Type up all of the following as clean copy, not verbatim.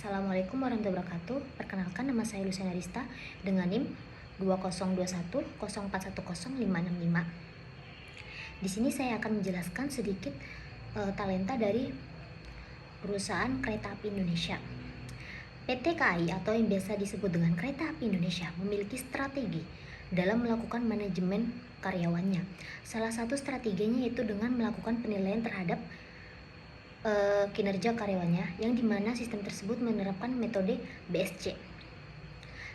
Assalamualaikum warahmatullahi wabarakatuh. Perkenalkan, nama saya Luciana Rista dengan NIM 202104105665. Di sini saya akan menjelaskan sedikit talenta dari perusahaan Kereta Api Indonesia. PT KAI atau yang biasa disebut dengan Kereta Api Indonesia memiliki strategi dalam melakukan manajemen karyawannya. Salah satu strateginya yaitu dengan melakukan penilaian terhadap kinerja karyawannya, yang dimana sistem tersebut menerapkan metode BSC.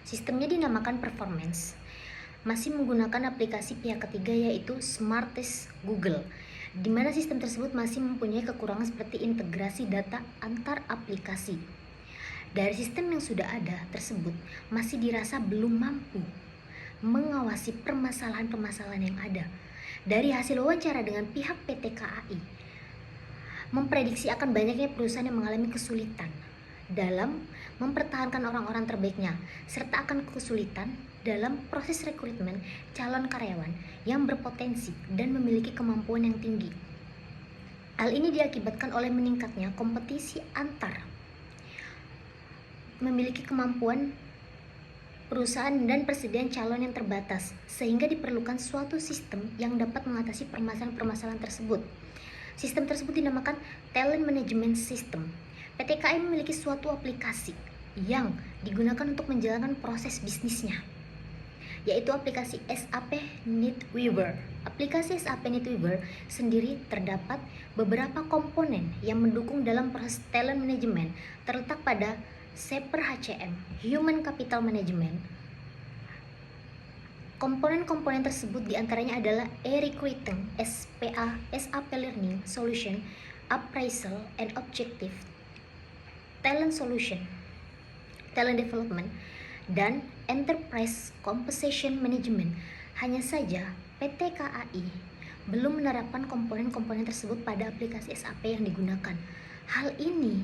Sistemnya dinamakan performance, masih menggunakan aplikasi pihak ketiga yaitu Smartest Google, dimana sistem tersebut masih mempunyai kekurangan seperti integrasi data antar aplikasi. Dari sistem yang sudah ada tersebut masih dirasa belum mampu mengawasi permasalahan-permasalahan yang ada. Dari hasil wawancara dengan pihak PT KAI memprediksi akan banyaknya perusahaan yang mengalami kesulitan dalam mempertahankan orang-orang terbaiknya, serta akan kesulitan dalam proses rekrutmen calon karyawan yang berpotensi dan memiliki kemampuan yang tinggi. Hal ini diakibatkan oleh meningkatnya kompetisi antar memiliki kemampuan perusahaan dan persediaan calon yang terbatas, sehingga diperlukan suatu sistem yang dapat mengatasi permasalahan-permasalahan tersebut. Sistem tersebut dinamakan Talent Management System. PT KAI memiliki suatu aplikasi yang digunakan untuk menjalankan proses bisnisnya, yaitu aplikasi SAP NetWeaver. Aplikasi SAP NetWeaver sendiri terdapat beberapa komponen yang mendukung dalam proses talent management, terletak pada SAP HCM, Human Capital Management. Komponen-komponen tersebut diantaranya adalah e-recruiting, SPA, SAP Learning Solution, Appraisal and Objective, Talent Solution, Talent Development, dan Enterprise Compensation Management. Hanya saja PT KAI belum menerapkan komponen-komponen tersebut pada aplikasi SAP yang digunakan. Hal ini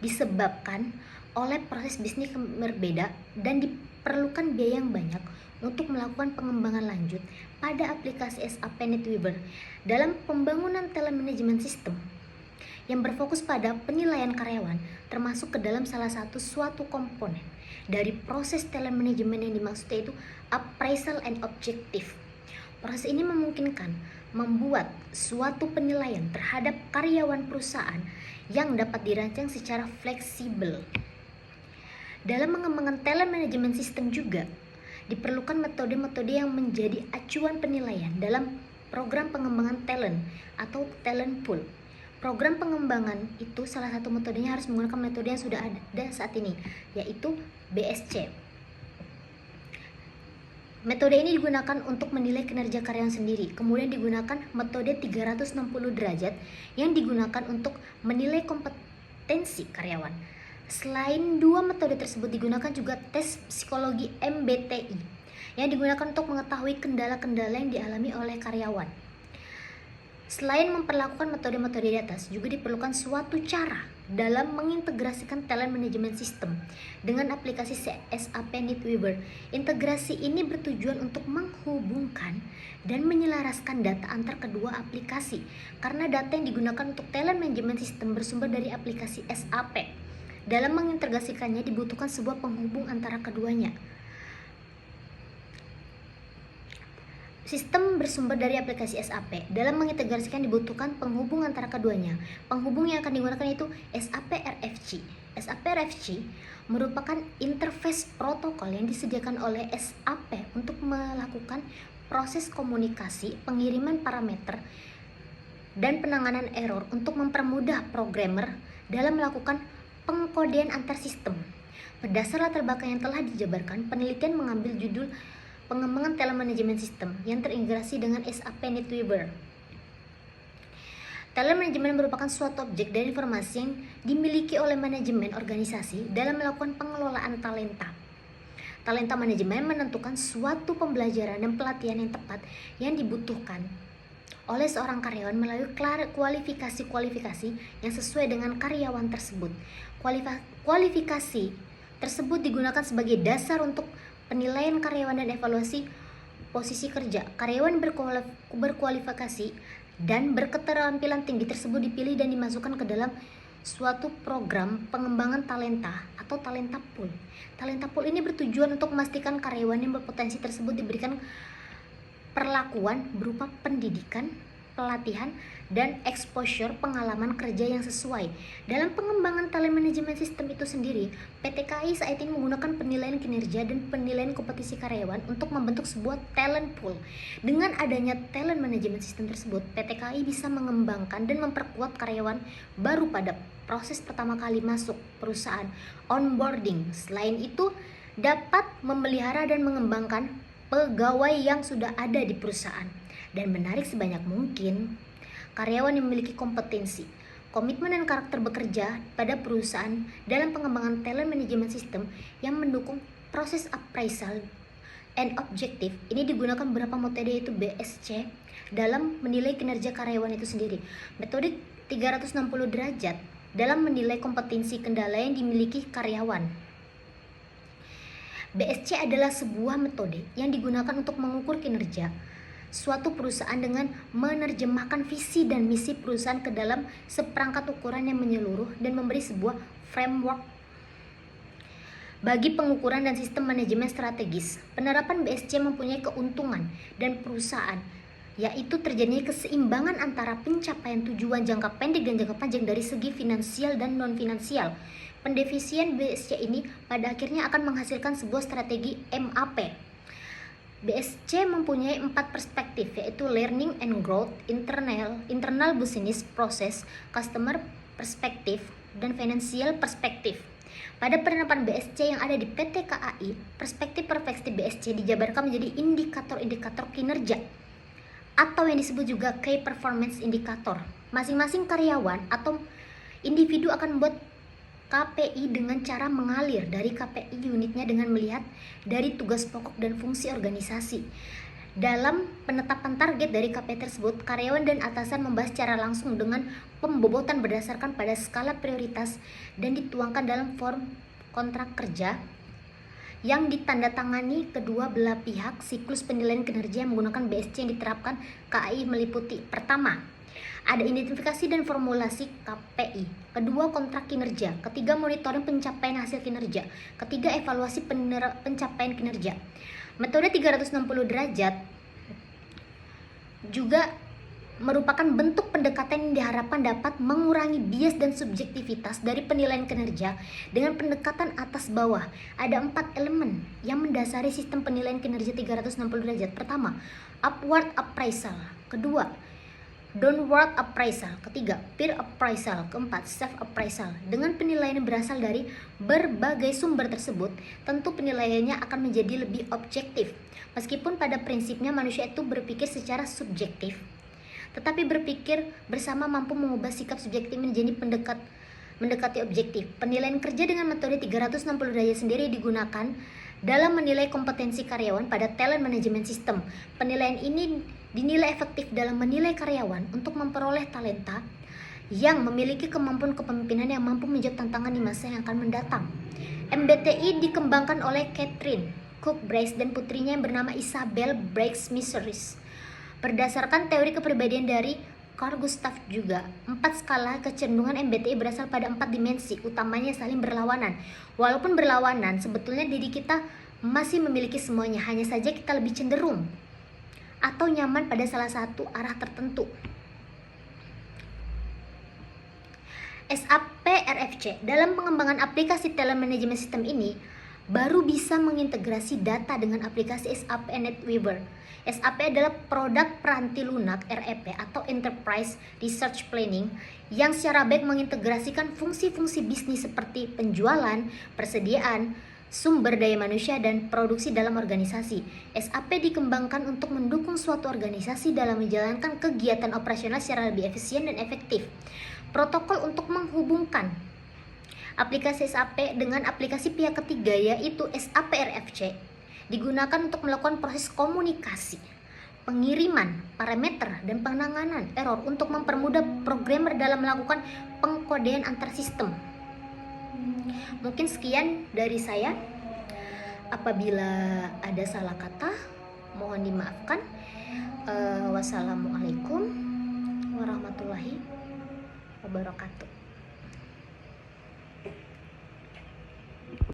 disebabkan oleh proses bisnis yang berbeda dan diperlukan biaya yang banyak untuk melakukan pengembangan lanjut pada aplikasi SAP NetWeaver dalam pembangunan talent management system yang berfokus pada penilaian karyawan, termasuk ke dalam salah satu suatu komponen dari proses talent management yang dimaksud yaitu appraisal and objective. Proses ini memungkinkan membuat suatu penilaian terhadap karyawan perusahaan yang dapat dirancang secara fleksibel. Dalam mengembangkan talent management system juga diperlukan metode-metode yang menjadi acuan penilaian dalam program pengembangan talent atau talent pool. Program pengembangan itu salah satu metodenya harus menggunakan metode yang sudah ada saat ini, yaitu BSC. Metode ini digunakan untuk menilai kinerja karyawan sendiri. Kemudian digunakan metode 360 derajat yang digunakan untuk menilai kompetensi karyawan. Selain dua metode tersebut, digunakan juga tes psikologi MBTI yang digunakan untuk mengetahui kendala-kendala yang dialami oleh karyawan. Selain memperlakukan metode-metode di atas, juga diperlukan suatu cara dalam mengintegrasikan talent management system dengan aplikasi SAP NetWeaver. Integrasi ini bertujuan untuk menghubungkan dan menyelaraskan data antar kedua aplikasi, karena data yang digunakan untuk talent management system bersumber dari aplikasi SAP. Dalam mengintegrasikannya dibutuhkan sebuah penghubung antara keduanya. Sistem bersumber dari aplikasi SAP. Dalam mengintegrasikan dibutuhkan penghubung antara keduanya. Penghubung yang akan digunakan itu SAP RFC. SAP RFC merupakan interface protokol yang disediakan oleh SAP untuk melakukan proses komunikasi, pengiriman parameter, dan penanganan error untuk mempermudah programmer dalam melakukan pengkodean antar sistem. Berdasar latar belakang yang telah dijabarkan, penelitian mengambil judul pengembangan talent management system yang terintegrasi dengan SAP NetWeaver. Talent management merupakan suatu objek dan informasi yang dimiliki oleh manajemen organisasi dalam melakukan pengelolaan talenta. Talenta manajemen menentukan suatu pembelajaran dan pelatihan yang tepat yang dibutuhkan oleh seorang karyawan melalui kualifikasi-kualifikasi yang sesuai dengan karyawan tersebut. Kualifikasi tersebut digunakan sebagai dasar untuk penilaian karyawan dan evaluasi posisi kerja. Karyawan berkualifikasi dan berketerampilan tinggi tersebut dipilih dan dimasukkan ke dalam suatu program pengembangan talenta atau talenta pool. Talenta pool ini bertujuan untuk memastikan karyawan yang berpotensi tersebut diberikan perlakuan berupa pendidikan, pelatihan, dan exposure pengalaman kerja yang sesuai. Dalam pengembangan talent management system itu sendiri, PT KAI saat ini menggunakan penilaian kinerja dan penilaian kompetisi karyawan untuk membentuk sebuah talent pool. Dengan adanya talent management system tersebut, PT KAI bisa mengembangkan dan memperkuat karyawan baru pada proses pertama kali masuk perusahaan, onboarding. Selain itu, dapat memelihara dan mengembangkan pegawai yang sudah ada di perusahaan dan menarik sebanyak mungkin karyawan yang memiliki kompetensi, komitmen dan karakter bekerja pada perusahaan dalam pengembangan talent management system yang mendukung proses appraisal and objective. Ini digunakan beberapa metode, yaitu BSC, dalam menilai kinerja karyawan itu sendiri. Metode 360 derajat dalam menilai kompetensi kendala yang dimiliki karyawan. BSC adalah sebuah metode yang digunakan untuk mengukur kinerja suatu perusahaan dengan menerjemahkan visi dan misi perusahaan ke dalam seperangkat ukuran yang menyeluruh dan memberi sebuah framework bagi pengukuran dan sistem manajemen strategis. Penerapan BSC mempunyai keuntungan dan perusahaan, yaitu terjadinya keseimbangan antara pencapaian tujuan jangka pendek dan jangka panjang dari segi finansial dan non-finansial. Pendefinisian BSC ini pada akhirnya akan menghasilkan sebuah strategi MAP. BSC mempunyai 4 perspektif, yaitu learning and growth, internal business process, customer perspektif, dan financial perspektif. Pada penerapan BSC yang ada di PT KAI, perspektif BSC dijabarkan menjadi indikator-indikator kinerja atau yang disebut juga Key Performance Indicator. Masing-masing karyawan atau individu akan membuat KPI dengan cara mengalir dari KPI unitnya dengan melihat dari tugas pokok dan fungsi organisasi. Dalam penetapan target dari KPI tersebut, karyawan dan atasan membahas secara langsung dengan pembobotan berdasarkan pada skala prioritas dan dituangkan dalam form kontrak kerja yang ditandatangani kedua belah pihak. Siklus penilaian kinerja yang menggunakan BSC yang diterapkan KAI meliputi: pertama, ada identifikasi dan formulasi KPI. Kedua, kontrak kinerja. Ketiga, monitoring pencapaian hasil kinerja. Ketiga, evaluasi pencapaian kinerja. Metode 360 derajat juga merupakan bentuk pendekatan yang diharapkan dapat mengurangi bias dan subjektivitas dari penilaian kinerja dengan pendekatan atas bawah. Ada 4 elemen yang mendasari sistem penilaian kinerja 360 derajat. Pertama, upward appraisal. Kedua, downward appraisal. Ketiga, peer appraisal. Keempat, self appraisal. Dengan penilaian yang berasal dari berbagai sumber tersebut, tentu penilaiannya akan menjadi lebih objektif. Meskipun pada prinsipnya manusia itu berpikir secara subjektif, tetapi berpikir bersama mampu mengubah sikap subjektif menjadi mendekati objektif. Penilaian kerja dengan metode 360 derajat sendiri digunakan dalam menilai kompetensi karyawan pada talent management system. Penilaian ini dinilai efektif dalam menilai karyawan untuk memperoleh talenta yang memiliki kemampuan kepemimpinan yang mampu menjawab tantangan di masa yang akan mendatang. MBTI dikembangkan oleh Catherine Cook Bryce dan putrinya yang bernama Isabel Bryce Misuris berdasarkan teori kepribadian dari Carl Gustav juga. 4 skala kecenderungan MBTI berasal pada 4 dimensi, utamanya saling berlawanan. Walaupun berlawanan, sebetulnya diri kita masih memiliki semuanya, hanya saja kita lebih cenderung atau nyaman pada salah satu arah tertentu. SAP RFC dalam pengembangan aplikasi talent management system ini baru bisa mengintegrasi data dengan aplikasi SAP NetWeaver. SAP adalah produk peranti lunak REP atau Enterprise Research Planning yang secara baik mengintegrasikan fungsi-fungsi bisnis seperti penjualan, persediaan, sumber daya manusia, dan produksi dalam organisasi. SAP dikembangkan untuk mendukung suatu organisasi dalam menjalankan kegiatan operasional secara lebih efisien dan efektif. Protokol untuk menghubungkan aplikasi SAP dengan aplikasi pihak ketiga, yaitu SAP RFC, digunakan untuk melakukan proses komunikasi, pengiriman, parameter, dan penanganan error untuk mempermudah programmer dalam melakukan pengkodean antar sistem. Mungkin sekian dari saya. Apabila ada salah kata, mohon dimaafkan. Wassalamualaikum warahmatullahi wabarakatuh.